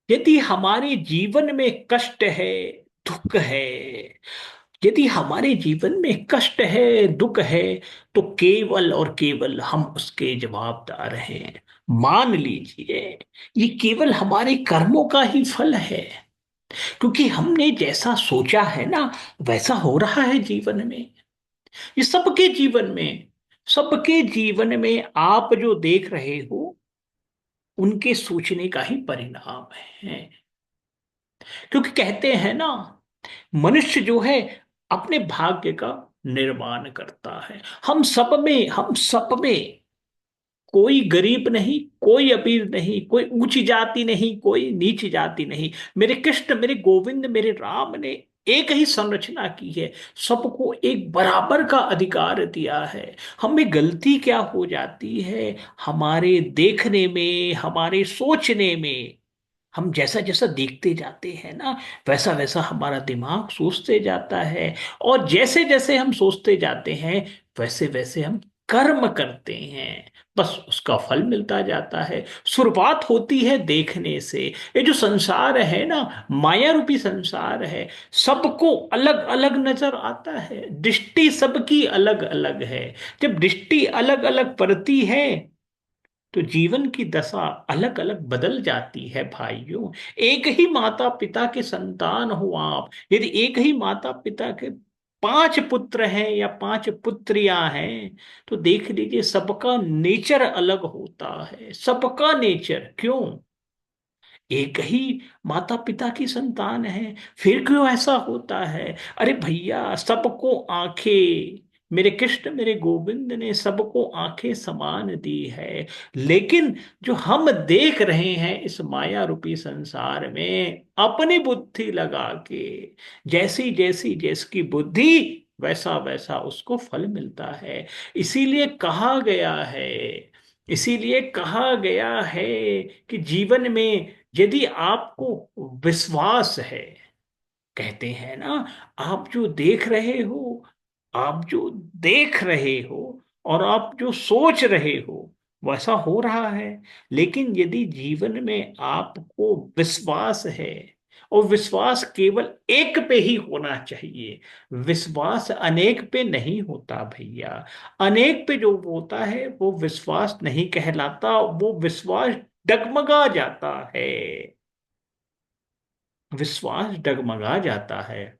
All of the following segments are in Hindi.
यदि हमारे जीवन में कष्ट है, दुख है, यदि हमारे जीवन में कष्ट है, दुख है, तो केवल और केवल हम उसके जवाबदार हैं। मान लीजिए, ये केवल हमारे कर्मों का ही फल है, क्योंकि हमने जैसा सोचा है ना, वैसा हो रहा है जीवन में। ये सबके जीवन में, सबके जीवन में आप जो देख रहे हो, उनके सोचने का ही परिणाम है। क्योंकि कहते हैं ना, मनुष्य जो है अपने भाग्य का निर्माण करता है। हम सब में कोई गरीब नहीं, कोई अमीर नहीं, कोई ऊंची जाति नहीं, कोई नीच जाति नहीं। मेरे कृष्ण, मेरे गोविंद, मेरे राम ने एक ही संरचना की है। सबको एक बराबर का अधिकार दिया है। हमें गलती क्या हो जाती है, हमारे देखने में, हमारे सोचने में। हम जैसा जैसा देखते जाते हैं ना, वैसा वैसा हमारा दिमाग सोचते जाता है। और जैसे जैसे हम सोचते जाते हैं, वैसे वैसे हम कर्म करते हैं। बस उसका फल मिलता जाता है। शुरुआत होती है देखने से। ये जो संसार है ना, माया रूपी संसार है, सबको अलग अलग नजर आता है। दृष्टि सबकी अलग अलग है। जब दृष्टि अलग अलग पड़ती है, तो जीवन की दशा अलग अलग बदल जाती है भाइयों। एक ही माता पिता के संतान हो आप, यदि एक ही माता पिता के 5 पुत्र हैं या 5 पुत्रियां हैं, तो देख लीजिए सबका नेचर अलग होता है। सबका नेचर क्यों? एक ही माता पिता की संतान है, फिर क्यों ऐसा होता है? अरे भैया, सबको आंखें, मेरे कृष्ण मेरे गोविंद ने सबको आंखें समान दी है। लेकिन जो हम देख रहे हैं इस माया रूपी संसार में, अपनी बुद्धि लगा के, जैसी जैसी जिसकी बुद्धि, वैसा वैसा उसको फल मिलता है। इसीलिए कहा गया है, इसीलिए कहा गया है कि जीवन में यदि आपको विश्वास है, कहते हैं ना, आप जो देख रहे हो, आप जो देख रहे हो और आप जो सोच रहे हो, वैसा हो रहा है। लेकिन यदि जीवन में आपको विश्वास है, और विश्वास केवल एक पे ही होना चाहिए, विश्वास अनेक पे नहीं होता भैया। अनेक पे जो होता है वो विश्वास नहीं कहलाता, वो विश्वास डगमगा जाता है। विश्वास डगमगा जाता है।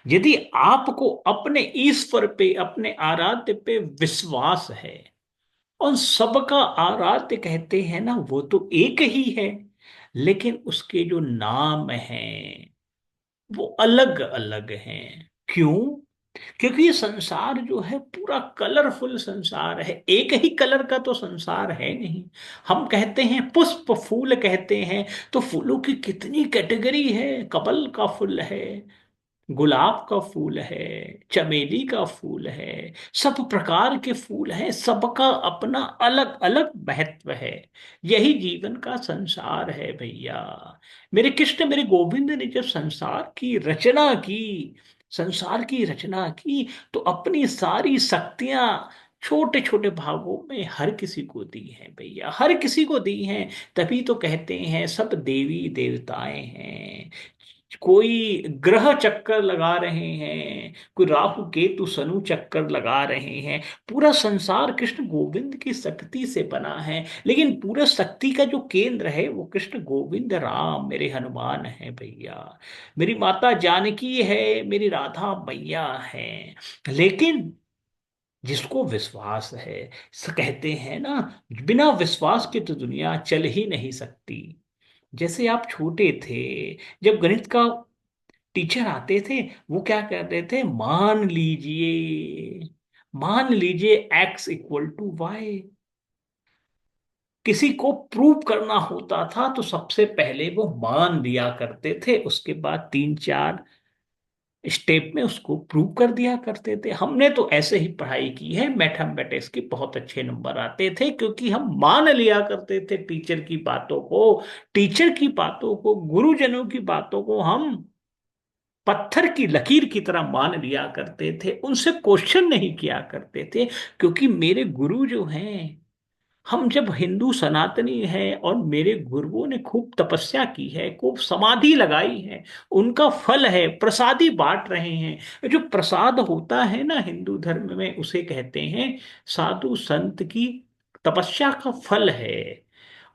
यदि आपको अपने ईश्वर पे, अपने आराध्य पे विश्वास है, और सबका आराध्य कहते हैं ना, वो तो एक ही है, लेकिन उसके जो नाम हैं वो अलग अलग हैं। क्यों? क्योंकि ये संसार जो है पूरा कलरफुल संसार है। एक ही कलर का तो संसार है नहीं। हम कहते हैं पुष्प फूल कहते हैं, तो फूलों की कितनी कैटेगरी है। कमल का फूल है, गुलाब का फूल है, चमेली का फूल है, सब प्रकार के फूल हैं। सबका अपना अलग अलग महत्व है। यही जीवन का संसार है भैया। मेरे कृष्ण मेरे गोविंद ने जब संसार की रचना की, संसार की रचना की, तो अपनी सारी शक्तियां छोटे छोटे भागों में हर किसी को दी हैं भैया, हर किसी को दी हैं। तभी तो कहते हैं सब देवी देवताएं हैं। कोई ग्रह चक्कर लगा रहे हैं, कोई राहु केतु शनु चक्कर लगा रहे हैं। पूरा संसार कृष्ण गोविंद की शक्ति से बना है। लेकिन पूरा शक्ति का जो केंद्र है वो कृष्ण गोविंद राम मेरे हनुमान है भैया। मेरी माता जानकी है, मेरी राधा मैया है। लेकिन जिसको विश्वास है, कहते हैं ना, बिना विश्वास के तो दुनिया चल ही नहीं सकती। जैसे आप छोटे थे, जब गणित का टीचर आते थे, वो क्या करते थे, मान लीजिए x = y। किसी को प्रूव करना होता था तो सबसे पहले वो मान लिया करते थे, उसके बाद 3 4 स्टेप में उसको प्रूव कर दिया करते थे। हमने तो ऐसे ही पढ़ाई की है, मैथमेटिक्स के बहुत अच्छे नंबर आते थे, क्योंकि हम मान लिया करते थे टीचर की बातों को। टीचर की बातों को, गुरुजनों की बातों को हम पत्थर की लकीर की तरह मान लिया करते थे, उनसे क्वेश्चन नहीं किया करते थे। क्योंकि मेरे गुरु जो हैं, हम जब हिंदू सनातनी हैं और मेरे गुरुओं ने खूब तपस्या की है, खूब समाधि लगाई है, उनका फल है, प्रसादी बांट रहे हैं। जो प्रसाद होता है ना हिंदू धर्म में, उसे कहते हैं साधु संत की तपस्या का फल है।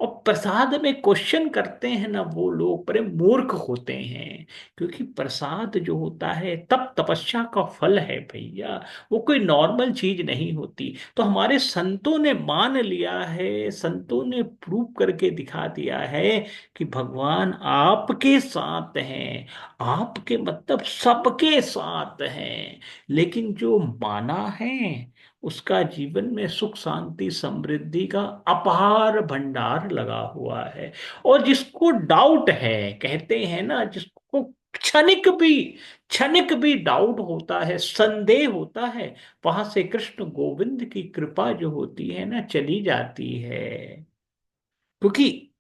और प्रसाद में क्वेश्चन करते हैं ना वो लोग, बड़े मूर्ख होते हैं। क्योंकि प्रसाद जो होता है तप तपस्या का फल है भैया, वो कोई नॉर्मल चीज नहीं होती। तो हमारे संतों ने मान लिया है, संतों ने प्रूव करके दिखा दिया है कि भगवान आपके साथ हैं। आपके मतलब सबके साथ हैं। लेकिन जो माना है उसका जीवन में सुख शांति समृद्धि का अपार भंडार लगा हुआ है। और जिसको डाउट है, कहते हैं ना, जिसको क्षणिक भी क्षणिक भी डाउट होता है, संदेह होता है, वहां से कृष्ण गोविंद की कृपा जो होती है ना चली जाती है। क्योंकि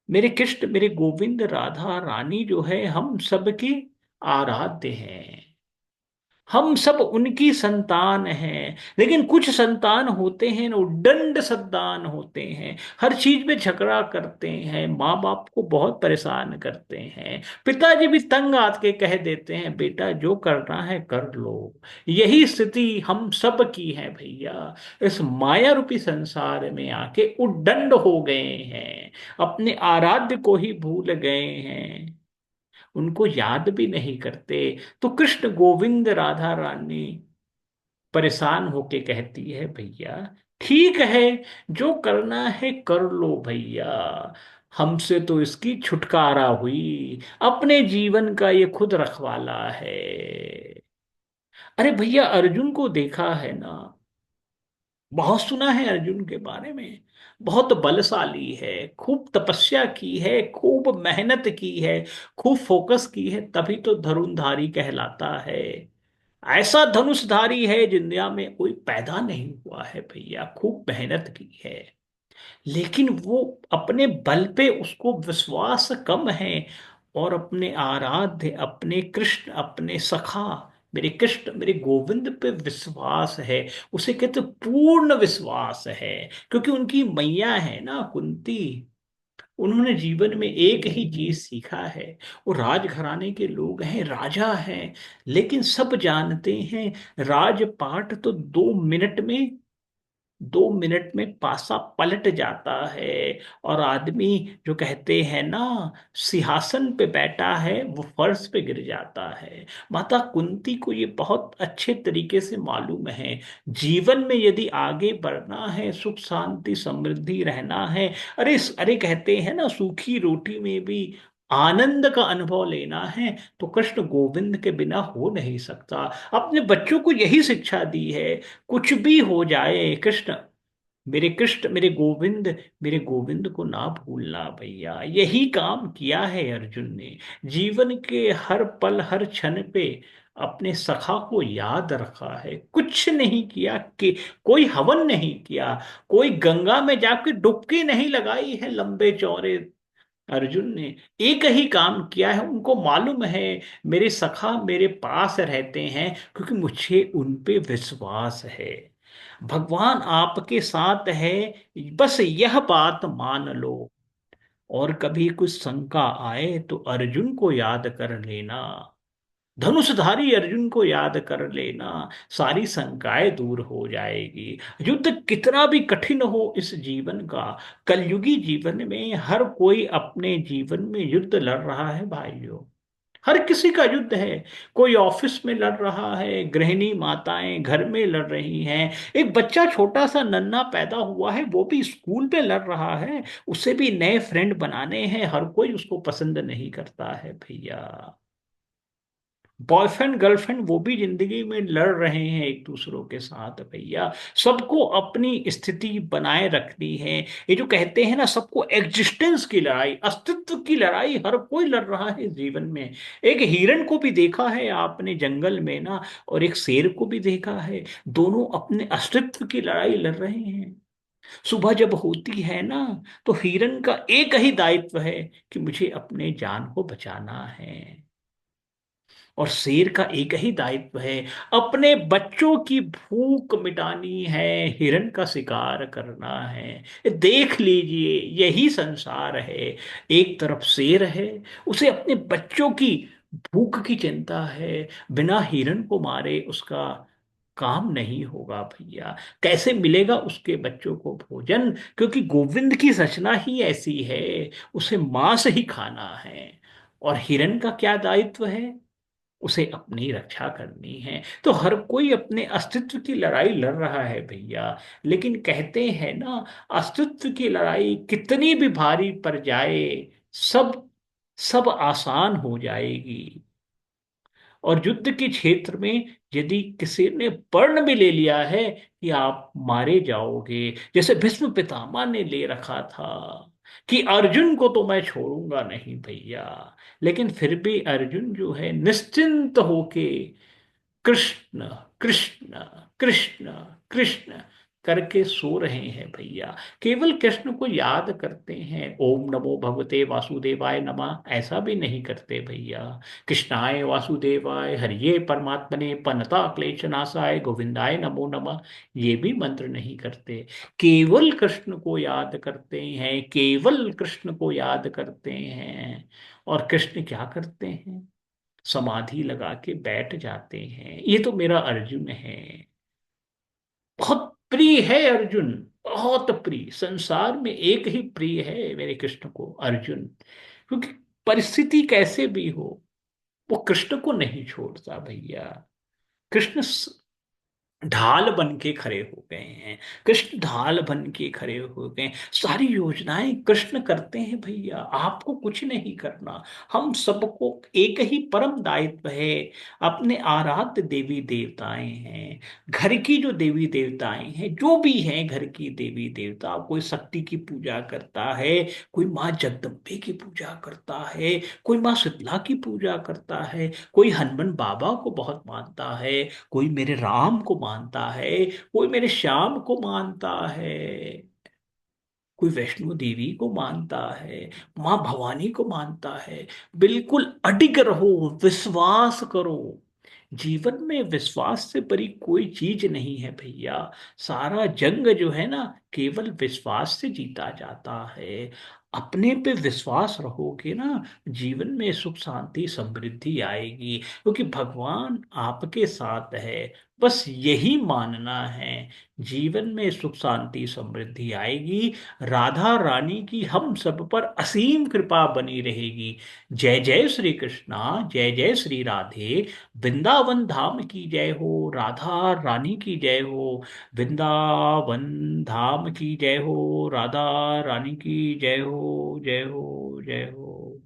मेरे कृष्ण मेरे गोविंद राधा रानी जो है हम सबके आराध्य हैं। हम सब उनकी संतान हैं। लेकिन कुछ संतान होते हैं ना, वो दंड संतान होते हैं, हर चीज में झगड़ा करते हैं, माँ बाप को बहुत परेशान करते हैं। पिताजी भी तंग आके कह देते हैं बेटा जो करना है कर लो। यही स्थिति हम सब की है भैया। इस माया रूपी संसार में आके उद्दंड हो गए हैं, अपने आराध्य को ही भूल गए हैं, उनको याद भी नहीं करते। तो कृष्ण गोविंद राधा रानी परेशान होके कहती है भैया ठीक है, जो करना है कर लो भैया, हमसे तो इसकी छुटकारा हुई, अपने जीवन का ये खुद रखवाला है। अरे भैया अर्जुन को देखा है ना, बहुत सुना है अर्जुन के बारे में। बहुत बलशाली है, खूब तपस्या की है, खूब मेहनत की है, खूब फोकस की है, तभी तो धनुर्धारी कहलाता है। ऐसा धनुषधारी है जिस दुनिया में कोई पैदा नहीं हुआ है भैया, खूब मेहनत की है। लेकिन वो अपने बल पे उसको विश्वास कम है। और अपने आराध्य, अपने कृष्ण, अपने सखा, मेरे कृष्ण मेरे गोविंद पे विश्वास है। उसे कहते पूर्ण विश्वास है। क्योंकि उनकी मैया है ना कुंती, उन्होंने जीवन में एक ही चीज सीखा है। वो राजघराने के लोग हैं, राजा हैं, लेकिन सब जानते हैं राजपाट तो 2 मिनट में, 2 मिनट में पासा पलट जाता है। और आदमी जो कहते हैं ना सिंहासन पे बैठा है वो फर्श पे गिर जाता है। माता कुंती को ये बहुत अच्छे तरीके से मालूम है। जीवन में यदि आगे बढ़ना है, सुख शांति समृद्धि रहना है, अरे कहते हैं ना सूखी रोटी में भी आनंद का अनुभव लेना है, तो कृष्ण गोविंद के बिना हो नहीं सकता। अपने बच्चों को यही शिक्षा दी है, कुछ भी हो जाए कृष्ण मेरे गोविंद, मेरे गोविंद को ना भूलना भैया। यही काम किया है अर्जुन ने, जीवन के हर पल हर क्षण पे अपने सखा को याद रखा है। कुछ नहीं किया कि कोई हवन नहीं किया, कोई गंगा में जाके डुबकी नहीं लगाई है लंबे चौड़े। अर्जुन ने एक ही काम किया है, उनको मालूम है मेरे सखा मेरे पास रहते हैं क्योंकि मुझे उन पे विश्वास है। भगवान आपके साथ है, बस यह बात मान लो। और कभी कुछ शंका आए तो अर्जुन को याद कर लेना, धनुषधारी अर्जुन को याद कर लेना, सारी शंकाएं दूर हो जाएगी। युद्ध कितना भी कठिन हो इस जीवन का, कलयुगी जीवन में हर कोई अपने जीवन में युद्ध लड़ रहा है भाइयों। हर किसी का युद्ध है। कोई ऑफिस में लड़ रहा है, गृहिणी माताएं घर में लड़ रही हैं, एक बच्चा छोटा सा नन्हा पैदा हुआ है वो भी स्कूल में लड़ रहा है, उसे भी नए फ्रेंड बनाने हैं, हर कोई उसको पसंद नहीं करता है भैया। बॉयफ्रेंड गर्लफ्रेंड वो भी जिंदगी में लड़ रहे हैं एक दूसरों के साथ भैया। सबको अपनी स्थिति बनाए रखनी है। ये जो कहते हैं ना सबको एग्जिस्टेंस की लड़ाई, अस्तित्व की लड़ाई हर कोई लड़ रहा है जीवन में। एक हिरण को भी देखा है आपने जंगल में ना, और एक शेर को भी देखा है, दोनों अपने अस्तित्व की लड़ाई लड़ रहे हैं। सुबह जब होती है ना तो हिरण का एक ही दायित्व है कि मुझे अपने जान को बचाना है। और शेर का एक ही दायित्व है, अपने बच्चों की भूख मिटानी है, हिरण का शिकार करना है। देख लीजिए, यही संसार है। एक तरफ शेर है, उसे अपने बच्चों की भूख की चिंता है, बिना हिरण को मारे उसका काम नहीं होगा भैया। कैसे मिलेगा उसके बच्चों को भोजन, क्योंकि गोविंद की रचना ही ऐसी है, उसे मांस ही खाना है। और हिरण का क्या दायित्व है, उसे अपनी रक्षा करनी है। तो हर कोई अपने अस्तित्व की लड़ाई लड़ रहा है भैया। लेकिन कहते हैं ना, अस्तित्व की लड़ाई कितनी भी भारी पड़ जाए, सब सब आसान हो जाएगी। और युद्ध के क्षेत्र में यदि किसी ने पर्ण भी ले लिया है कि आप मारे जाओगे, जैसे भीष्म पितामह ने ले रखा था कि अर्जुन को तो मैं छोड़ूंगा नहीं भैया, लेकिन फिर भी अर्जुन जो है निश्चिंत होके कृष्ण कृष्ण कृष्ण कृष्ण करके सो रहे हैं भैया। केवल कृष्ण को याद करते हैं, ओम नमो भगवते वासुदेवाय नमः ऐसा भी नहीं करते भैया। कृष्णाय वासुदेवाय हरिये परमात्मने पनता क्लेशनाशाय गोविंदाय नमो नमः ये भी मंत्र नहीं करते। केवल कृष्ण को याद करते हैं, केवल कृष्ण को याद करते हैं। और कृष्ण क्या करते हैं, समाधि लगा के बैठ जाते हैं। ये तो मेरा अर्जुन है, बहुत प्रिय है अर्जुन, बहुत प्रिय। संसार में एक ही प्रिय है मेरे कृष्ण को, अर्जुन। क्योंकि परिस्थिति कैसे भी हो, वो कृष्ण को नहीं छोड़ता भैया। कृष्ण ढाल बन के खड़े हो गए हैं, कृष्ण ढाल बन के खड़े हो गए। सारी योजनाएं कृष्ण करते हैं भैया, आपको कुछ नहीं करना। हम सबको एक ही परम दायित्व है, अपने आराध्य देवी देवताएं हैं, घर की जो देवी देवताएं हैं, जो भी हैं घर की देवी देवता, कोई शक्ति की पूजा करता है, कोई माँ जगदम्बे की पूजा करता है, कोई माँ शीतला की पूजा करता है, कोई हनुमान बाबा को बहुत मानता है, कोई मेरे राम को मानता है, कोई मेरे श्याम को मानता है, कोई वैष्णो देवी को मानता है, माँ भवानी को मानता है। बिल्कुल अडिग रहो, विश्वास करो। जीवन में विश्वास से बड़ी कोई चीज नहीं है भैया। सारा जंग जो है ना, केवल विश्वास से जीता जाता है। अपने पे विश्वास रहोगे ना, जीवन में सुख शांति समृद्धि आएगी, क्योंकि भगवान आपके साथ है। बस यही मानना है, जीवन में सुख शांति समृद्धि आएगी। राधा रानी की हम सब पर असीम कृपा बनी रहेगी। जय जय श्री कृष्णा, जय जय श्री राधे। वृंदावन धाम की जय हो, राधा रानी की जय हो। वृंदावन धाम की जय हो, राधा रानी की जय हो, जय हो, जय हो।